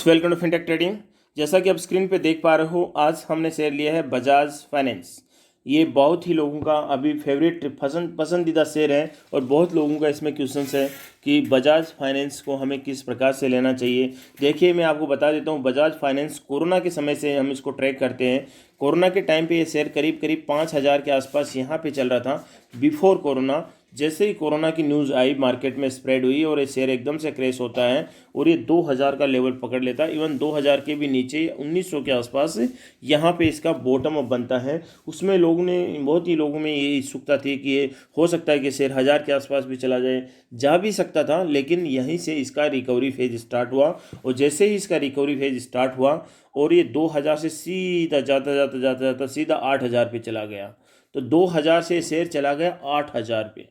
Friends, welcome to Fintech Trading. जैसा कि आप स्क्रीन पे देख पा रहे हो, आज हमने शेयर लिया है बजाज फाइनेंस। ये बहुत ही लोगों का अभी फेवरेट पसंदीदा शेयर है और बहुत लोगों का इसमें क्वेश्चंस है कि बजाज फाइनेंस को हमें किस प्रकार से लेना चाहिए। देखिए, मैं आपको बता देता हूँ, बजाज फाइनेंस कोरोना के समय से हम इसको ट्रैक करते हैं। कोरोना के टाइम पे ये शेयर करीब करीब 5,000 के आसपास यहाँ पे चल रहा था बिफोर कोरोना। जैसे ही कोरोना की न्यूज़ आई, मार्केट में स्प्रेड हुई और ये शेयर एकदम से क्रैश होता है और ये 2,000 का लेवल पकड़ लेता है। इवन 2,000 के भी नीचे 1,900 के आसपास यहाँ पे इसका बॉटम अप बनता है। उसमें बहुत ही लोगों में ये उत्सुकता थी कि ये हो सकता है कि शेयर 1,000 के आसपास भी चला जाए, जा भी सकता था, लेकिन यहीं से इसका रिकवरी फेज स्टार्ट हुआ। और जैसे ही इसका रिकवरी फेज स्टार्ट हुआ और ये 2,000 से सीधा जाता जाता जाता जाता सीधा 8,000 पे चला गया। तो 2,000 से शेयर चला गया 8,000 पे,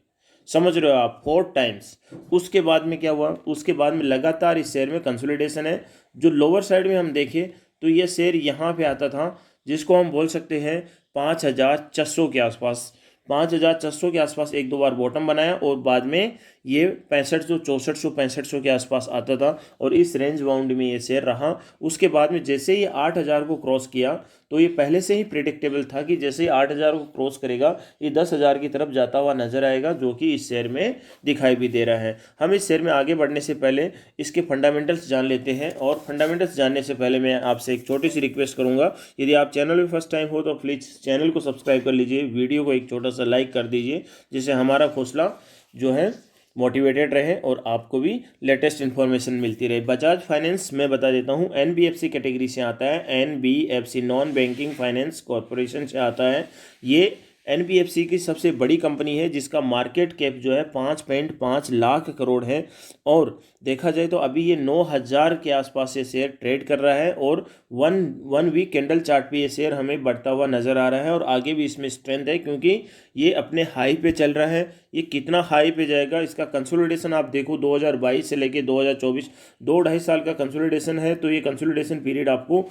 समझ रहे हो आप, 4 टाइम्स। उसके बाद में क्या हुआ? उसके बाद में लगातार इस शेयर में कंसोलिडेशन है। जो लोअर साइड में हम देखें तो ये शेयर यहाँ पे आता था, जिसको हम बोल सकते हैं 5,400 के आसपास। 5,400 के आसपास एक दो बार बॉटम बनाया और बाद में ये 6500, 6400, 6500 के आसपास आता था और इस रेंज बाउंड में ये शेयर रहा। उसके बाद में जैसे ही 8,000 को क्रॉस किया तो ये पहले से ही प्रिडिक्टेबल था कि जैसे ही 8,000 को क्रॉस करेगा ये 10,000 की तरफ जाता हुआ नजर आएगा, जो कि इस शेयर में दिखाई भी दे रहा है। हम इस शेयर में आगे बढ़ने से पहले इसके फंडामेंटल्स जान लेते हैं। और फंडामेंटल्स जानने से पहले मैं आपसे एक छोटी सी रिक्वेस्ट करूंगा, यदि आप चैनल में फर्स्ट टाइम हो तो प्लीज़ चैनल को सब्सक्राइब कर लीजिए, वीडियो को एक छोटा सा लाइक कर दीजिए, जिससे हमारा हौसला जो है मोटिवेटेड रहे और आपको भी लेटेस्ट इन्फॉर्मेशन मिलती रहे। बजाज फाइनेंस मैं बता देता हूँ एनबीएफसी कैटेगरी से आता है। NBFC non banking finance corporation से आता है। ये एनबीएफसी की सबसे बड़ी कंपनी है, जिसका मार्केट कैप जो है 5.5 लाख करोड़ है। और देखा जाए तो अभी ये 9,000 के आसपास ये शेयर ट्रेड कर रहा है और वन वीक कैंडल चार्ट पे ये शेयर हमें बढ़ता हुआ नज़र आ रहा है और आगे भी इसमें स्ट्रेंथ है, क्योंकि ये अपने हाई पे चल रहा है। ये कितना हाई पे जाएगा, इसका कंसोलिडेशन आप देखो, 2022 से लेके 2024 2-2.5 साल का कंसोलिडेशन है। तो ये कंसोलिडेशन पीरियड आपको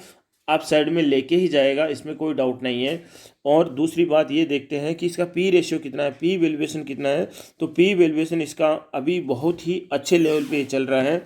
अप साइड में लेके ही जाएगा, इसमें कोई डाउट नहीं है। और दूसरी बात ये देखते हैं कि इसका पी रेशियो कितना है, पी वैल्यूएशन कितना है। तो पी वैल्यूएशन इसका अभी बहुत ही अच्छे लेवल पे चल रहा है।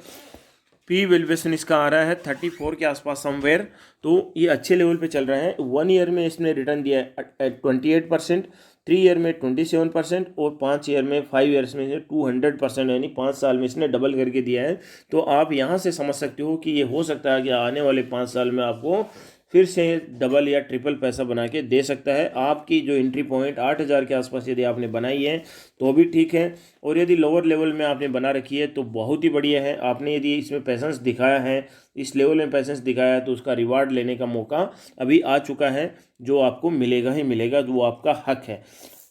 पी वैल्यूएशन इसका आ रहा है 34 के आसपास समवेयर। तो ये अच्छे लेवल पे चल रहा है। 1 ईयर में इसने रिटर्न दिया है 28%, 3 ईयर में 27% और 5 ईयर में 5 ईयर्स में 200%, यानी 5 साल में इसने डबल करके दिया है। तो आप यहाँ से समझ सकते हो कि ये हो सकता है कि आने वाले 5 साल में आपको फिर से डबल या ट्रिपल पैसा बना के दे सकता है। आपकी जो एंट्री पॉइंट 8,000 के आसपास यदि आपने बनाई है तो भी ठीक है, और यदि लोअर लेवल में आपने बना रखी है तो बहुत ही बढ़िया है। आपने यदि इसमें पैसेंस दिखाया है, इस लेवल में पैसेंस दिखाया है, तो उसका रिवार्ड लेने का मौका अभी आ चुका है, जो आपको मिलेगा ही मिलेगा, जो आपका हक है।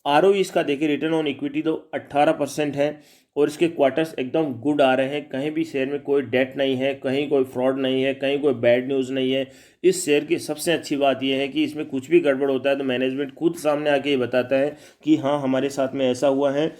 आरओई इसका देखिए, रिटर्न ऑन इक्विटी तो 18% है और इसके क्वार्टर्स एकदम गुड आ रहे हैं। कहीं भी शेयर में कोई डेट नहीं है, कहीं कोई फ्रॉड नहीं है, कहीं कोई बैड न्यूज़ नहीं है। इस शेयर की सबसे अच्छी बात यह है कि इसमें कुछ भी गड़बड़ होता है तो मैनेजमेंट खुद सामने आके ये बताता है कि हाँ, हमारे साथ में ऐसा हुआ है,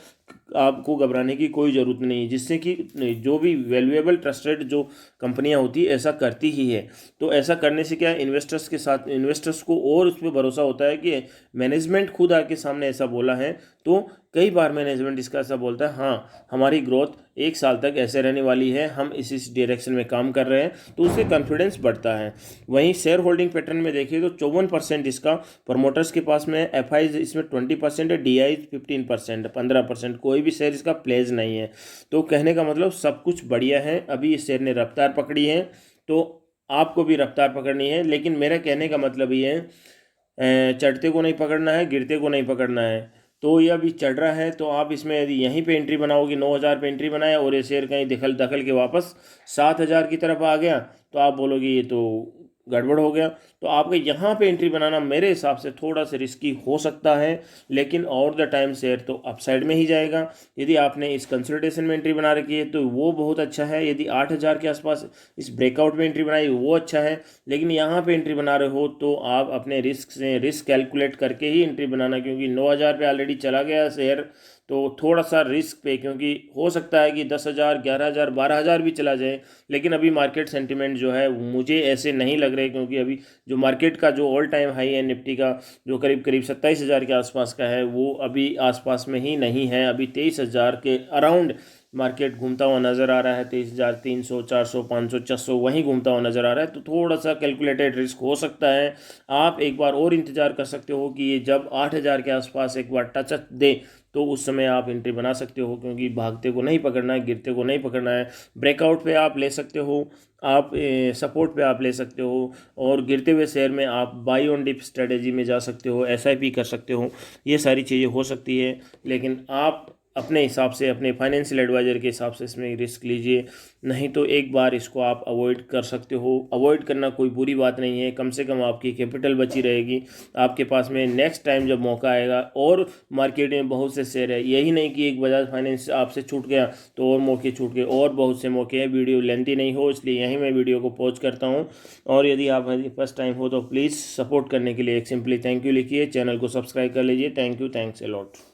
आपको घबराने की कोई ज़रूरत नहीं है। जिससे कि जो भी वैल्यूएबल ट्रस्टेड जो कंपनियां होती है ऐसा करती ही है। तो ऐसा करने से क्या है, इन्वेस्टर्स को और उस पर भरोसा होता है कि मैनेजमेंट खुद आके सामने ऐसा बोला है। तो कई बार मैनेजमेंट इसका ऐसा बोलता है, हाँ हमारी ग्रोथ 1 साल तक ऐसे रहने वाली है, हम इस डायरेक्शन में काम कर रहे हैं, तो उससे कॉन्फिडेंस बढ़ता है। वहीं शेयर होल्डिंग पैटर्न में देखिए तो 54% इसका प्रमोटर्स के पास में, एफ आई इसमें 20% है, डी आई 15%, 15%। कोई भी शेयर इसका प्लेज नहीं है। तो कहने का मतलब सब कुछ बढ़िया है। अभी इस शेयर ने रफ्तार पकड़ी है, तो आपको भी रफ्तार पकड़नी है। लेकिन मेरा कहने का मतलब ये है, चढ़ते को नहीं पकड़ना है, गिरते को नहीं पकड़ना है। तो ये अभी चढ़ रहा है, तो आप इसमें यदि यहीं पे एंट्री बनाओगे, 9,000 पे एंट्री बनाया और ये शेयर कहीं दखल के वापस 7,000 की तरफ आ गया, तो आप बोलोगे ये तो गड़बड़ हो गया। तो आपको यहाँ पे एंट्री बनाना मेरे हिसाब से थोड़ा सा रिस्की हो सकता है, लेकिन ओवर द टाइम शेयर तो अपसाइड में ही जाएगा। यदि आपने इस कंसोलिडेशन में एंट्री बना रखी है तो वो बहुत अच्छा है। यदि 8,000 के आसपास इस ब्रेकआउट में एंट्री बनाई वो अच्छा है। लेकिन यहाँ पे एंट्री बना रहे हो तो आप अपने रिस्क कैलकुलेट करके ही एंट्री बनाना, क्योंकि 9,000 पे ऑलरेडी चला गया शेयर, तो थोड़ा सा रिस्क पे, क्योंकि हो सकता है कि 10,000, 11,000, 12,000 भी चला जाए। लेकिन अभी मार्केट सेंटिमेंट जो है मुझे ऐसे नहीं लग रहे, क्योंकि अभी जो मार्केट का जो ऑल टाइम हाई है निफ्टी का, जो करीब करीब 27,000 के आसपास का है, वो अभी आसपास में ही नहीं है। अभी 23,000 के अराउंड मार्केट घूमता हुआ नज़र आ रहा है 23,300, 400, 500, 600 वहीं घूमता हुआ नज़र आ रहा है, तो थोड़ा सा कैलकुलेटेड रिस्क हो सकता है। आप एक बार और इंतज़ार कर सकते हो कि ये जब 8,000 के आसपास एक बार टच दे तो उस समय आप एंट्री बना सकते हो, क्योंकि भागते को नहीं पकड़ना है, गिरते को नहीं पकड़ना है। ब्रेकआउट पे आप ले सकते हो, आप सपोर्ट पे आप ले सकते हो, और गिरते हुए शेयर में आप बाई ऑन डिप स्ट्रेटेजी में जा सकते हो, एसआईपी कर सकते हो। ये सारी चीज़ें हो सकती है, लेकिन आप अपने हिसाब से, अपने फाइनेंशियल एडवाइज़र के हिसाब से इसमें रिस्क लीजिए, नहीं तो एक बार इसको आप अवॉइड कर सकते हो। अवॉइड करना कोई बुरी बात नहीं है, कम से कम आपकी कैपिटल बची रहेगी आपके पास में। नेक्स्ट टाइम जब मौका आएगा, और मार्केट में बहुत से शेयर है, यही नहीं कि एक बजाज फाइनेंस आपसे छूट गया तो और मौके छूट गए, और बहुत से मौके हैं। वीडियो लेंथी नहीं हो, इसलिए यहीं मैं वीडियो को पॉज करता हूँ। और यदि आप फर्स्ट टाइम हो तो प्लीज़ सपोर्ट करने के लिए एक सिंपली थैंक यू लिखिए, चैनल को सब्सक्राइब कर लीजिए। Thank you, thanks a lot.